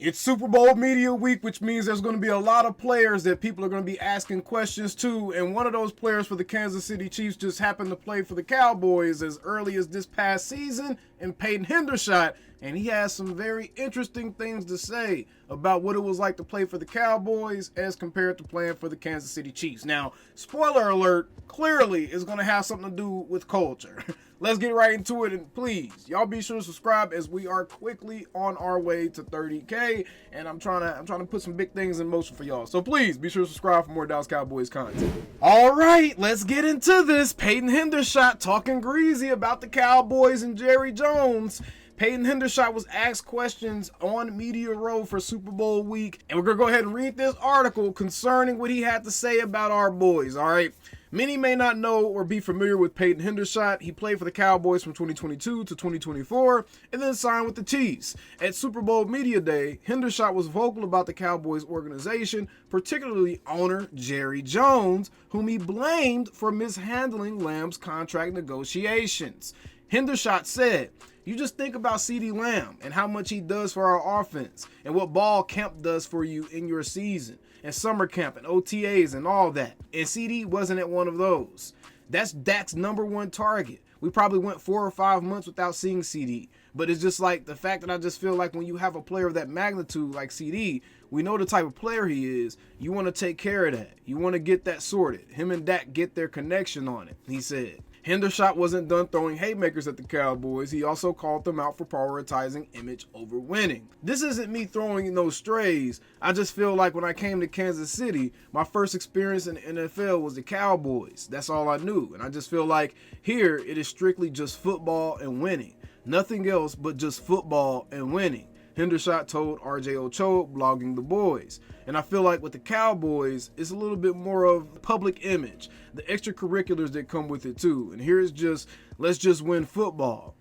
It's Super Bowl media week, which means there's going to be a lot of players that people are going to be asking questions to. And one of those players for the Kansas City Chiefs just happened to play for the Cowboys as early as this past season, and Peyton Hendershot. And he has some very interesting things to say about what it was like to play for the Cowboys as compared to playing for the Kansas City Chiefs. Now, spoiler alert, clearly it's going to have something to do with culture. Let's get right into it, and please, y'all be sure to subscribe as we are quickly on our way to 30K, and I'm trying to put some big things in motion for y'all. So please be sure to subscribe for more Dallas Cowboys content. All right, let's get into this. Peyton Hendershot talking greasy about the Cowboys and Jerry Jones. Peyton Hendershot was asked questions on Media Row for Super Bowl week, and we're going to go ahead and read this article concerning what he had to say about our boys, all right? Many may not know or be familiar with Peyton Hendershot. He played for the Cowboys from 2022 to 2024 and then signed with the Chiefs. At Super Bowl Media Day, Hendershot was vocal about the Cowboys organization, particularly owner Jerry Jones, whom he blamed for mishandling Lamb's contract negotiations. Hendershot said, "You just think about CeeDee Lamb and how much he does for our offense and what ball camp does for you in your season and summer camp and OTAs and all that. And CeeDee wasn't at one of those. That's Dak's number one target. We probably went 4 or 5 months without seeing CeeDee. But it's just like the fact that I just feel like when you have a player of that magnitude like CeeDee, we know the type of player he is. You want to take care of that. You want to get that sorted. Him and Dak get their connection on it," he said. Hendershot wasn't done throwing haymakers at the Cowboys. He also called them out for prioritizing image over winning. "This isn't me throwing no strays. I just feel like when I came to Kansas City, my first experience in the NFL was the Cowboys. That's all I knew. And I just feel like here it is strictly just football and winning. Nothing else but just football and winning," Hendershot told RJ Ochoa, blogging The Boys. "And I feel like with the Cowboys, it's a little bit more of public image, the extracurriculars that come with it too. And here's just, let's just win football."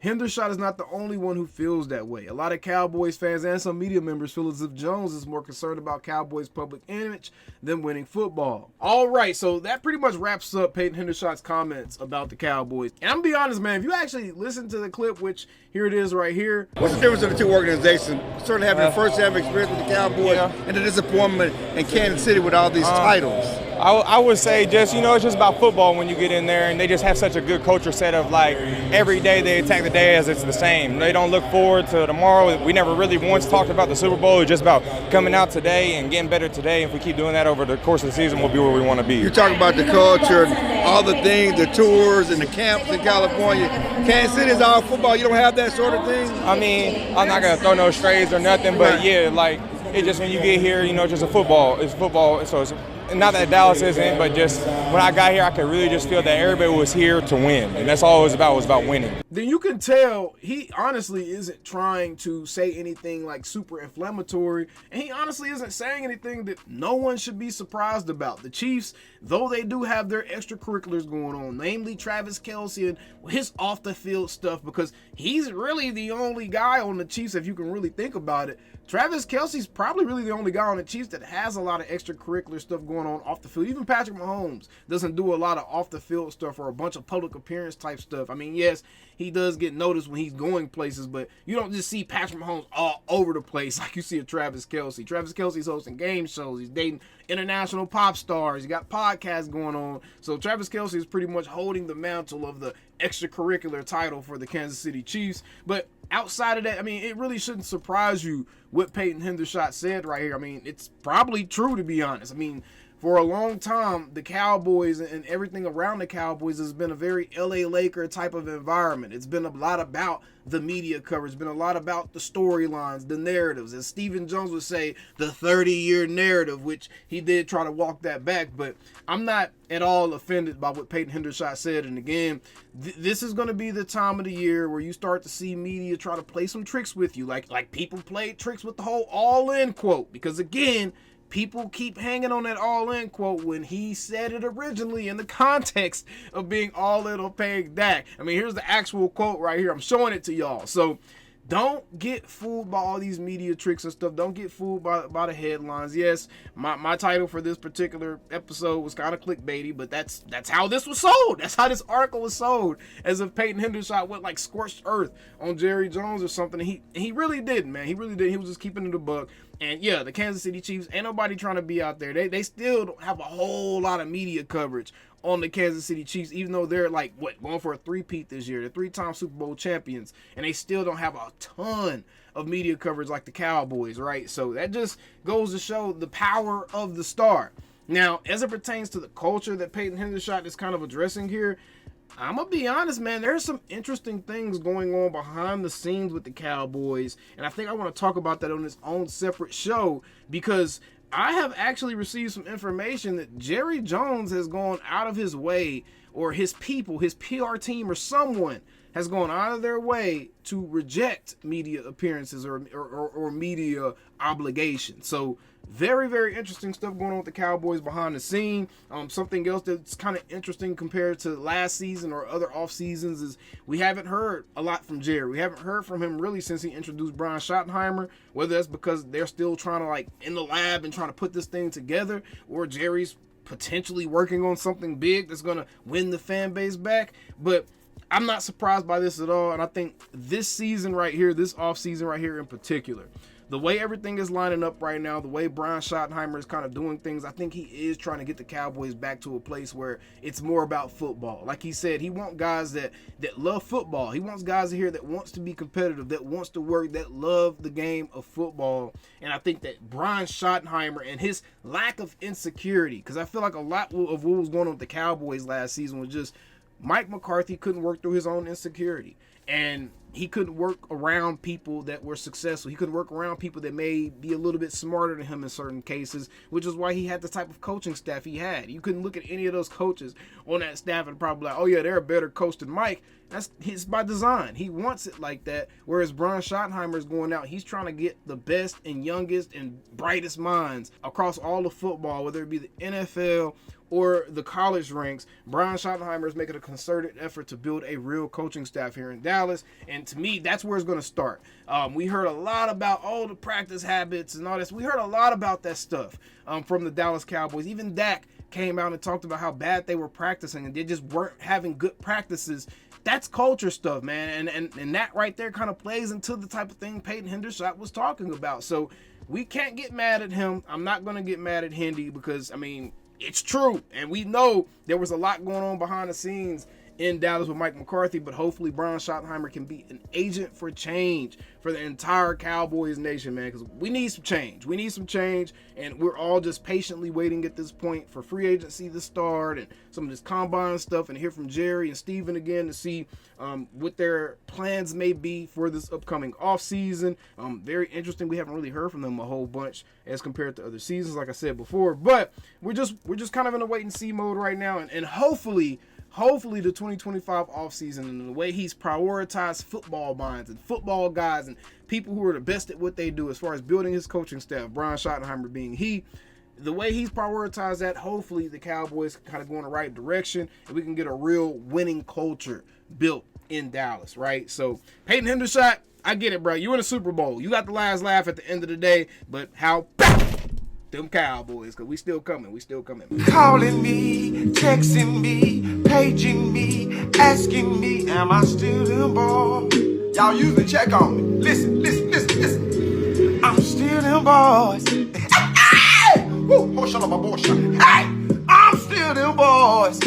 Hendershot is not the only one who feels that way. A lot of Cowboys fans and some media members feel as if Jones is more concerned about Cowboys' public image than winning football. All right, so that pretty much wraps up Peyton Hendershot's comments about the Cowboys. And I'm gonna be honest, man, if you actually listen to the clip, which here it is right here. What's the difference of the two organizations? Certainly having a first-hand experience with the Cowboys and the disappointment in Kansas City with all these titles. I would say just, it's just about football when you get in there, and they just have such a good culture set of like every day they attack the day as it's the same. They don't look forward to tomorrow. We never really once talked about the Super Bowl. It's just about coming out today and getting better today. If we keep doing that over the course of the season, we'll be where we want to be. You're talking about the culture, all the things, the tours and the camps in California. Kansas City is all football. You don't have that sort of thing? I mean, I'm not going to throw no strays or nothing, but yeah, like it just when you get here, it's just a football. It's football, so it's not that Dallas isn't, but just when I got here, I could really just feel that everybody was here to win, and that's all it was about winning. Then you can tell he honestly isn't trying to say anything like super inflammatory, and he honestly isn't saying anything that no one should be surprised about. The Chiefs, though they do have their extracurriculars going on, namely Travis Kelce and his off-the-field stuff, because he's really the only guy on the Chiefs, if you can really think about it. Travis Kelce's probably really the only guy on the Chiefs that has a lot of extracurricular stuff going on off the field. Even Patrick Mahomes doesn't do a lot of off-the-field stuff or a bunch of public appearance type stuff. I mean, yes, he does get noticed when he's going places, but you don't just see Patrick Mahomes all over the place like you see a Travis Kelce. Travis Kelce's hosting game shows. He's dating international pop stars. He got podcasts going on. So Travis Kelce is pretty much holding the mantle of the extracurricular title for the Kansas City Chiefs. But outside of that, I mean, it really shouldn't surprise you what Peyton Hendershot said right here. I mean, it's probably true, to be honest. I mean, for a long time, the Cowboys and everything around the Cowboys has been a very LA Laker type of environment. It's been a lot about the media coverage. It's been a lot about the storylines, the narratives. As Stephen Jones would say, the 30-year narrative, which he did try to walk that back. But I'm not at all offended by what Peyton Hendershot said. And again, this is going to be the time of the year where you start to see media try to play some tricks with you. Like people played tricks with the whole all-in quote. Because again, people keep hanging on that all-in quote when he said it originally in the context of being all in on paying Dak. I mean, here's the actual quote right here. I'm showing it to y'all. So don't get fooled by all these media tricks and stuff. Don't get fooled by the headlines. Yes, my title for this particular episode was kind of clickbaity, but that's how this was sold. That's how this article was sold, as if Peyton Hendershot went like scorched earth on Jerry Jones or something. He really didn't, man. He really did. He was just keeping it a buck. And yeah, the Kansas City Chiefs, ain't nobody trying to be out there. They still don't have a whole lot of media coverage on the Kansas City Chiefs, even though they're like, going for a three-peat this year. They're 3-time Super Bowl champions, and they still don't have a ton of media coverage like the Cowboys, right? So that just goes to show the power of the star. Now, as it pertains to the culture that Peyton Hendershot is kind of addressing here, I'm going to be honest, man, there's some interesting things going on behind the scenes with the Cowboys, and I think I want to talk about that on its own separate show, because I have actually received some information that Jerry Jones has gone out of his way, or his people, his PR team or someone has gone out of their way to reject media appearances or media obligations. So very, very interesting stuff going on with the Cowboys behind the scene. Something else that's kind of interesting compared to last season or other off seasons is we haven't heard a lot from Jerry. We haven't heard from him really since he introduced Brian Schottenheimer, whether that's because they're still trying to like in the lab and trying to put this thing together, or Jerry's potentially working on something big that's going to win the fan base back. But I'm not surprised by this at all. And I think this season right here, this off season right here in particular, the way everything is lining up right now, the way Brian Schottenheimer is kind of doing things, I think he is trying to get the Cowboys back to a place where it's more about football. Like he said, he wants guys that love football. He wants guys here that wants to be competitive, that wants to work, that love the game of football. And I think that Brian Schottenheimer and his lack of insecurity, because I feel like a lot of what was going on with the Cowboys last season was just Mike McCarthy couldn't work through his own insecurity. And he couldn't work around people that were successful. He couldn't work around people that may be a little bit smarter than him in certain cases, which is why he had the type of coaching staff he had. You couldn't look at any of those coaches on that staff and probably like, oh yeah, they're a better coach than Mike. It's by design. He wants it like that. Whereas Brian Schottenheimer is going out, he's trying to get the best and youngest and brightest minds across all of football, whether it be the NFL or the college ranks. Brian Schottenheimer is making a concerted effort to build a real coaching staff here in Dallas. And to me, that's where it's going to start. We heard a lot about all the practice habits and all this. We heard a lot about that stuff from the Dallas Cowboys. Even Dak came out and talked about how bad they were practicing and they just weren't having good practices. That's culture stuff, man. And that right there kind of plays into the type of thing Peyton Hendershot was talking about. So we can't get mad at him. I'm not going to get mad at Hendy because, I mean, it's true. And we know there was a lot going on behind the scenes in Dallas with Mike McCarthy, but hopefully Brian Schottenheimer can be an agent for change for the entire Cowboys nation, man, because we need some change. We need some change, and we're all just patiently waiting at this point for free agency to start and some of this combine stuff, and hear from Jerry and Steven again to see what their plans may be for this upcoming offseason. Very interesting. We haven't really heard from them a whole bunch as compared to other seasons, like I said before, but we're just kind of in a wait and see mode right now, and hopefully the 2025 offseason and the way he's prioritized football minds and football guys and people who are the best at what they do as far as building his coaching staff, Brian Schottenheimer being the way he's prioritized that, hopefully the Cowboys can kind of go in the right direction and we can get a real winning culture built in Dallas, right? So Peyton Hendershot, I get it, bro. You in a Super Bowl. You got the last laugh at the end of the day, but how them Cowboys, because we still coming. Calling me, texting me, paging me, asking me, am I still them boys? Y'all usually check on me. Listen. I'm still them boys. Hey! Woo! Oh, shut up, my boy, shut up. Hey! I'm still them boys.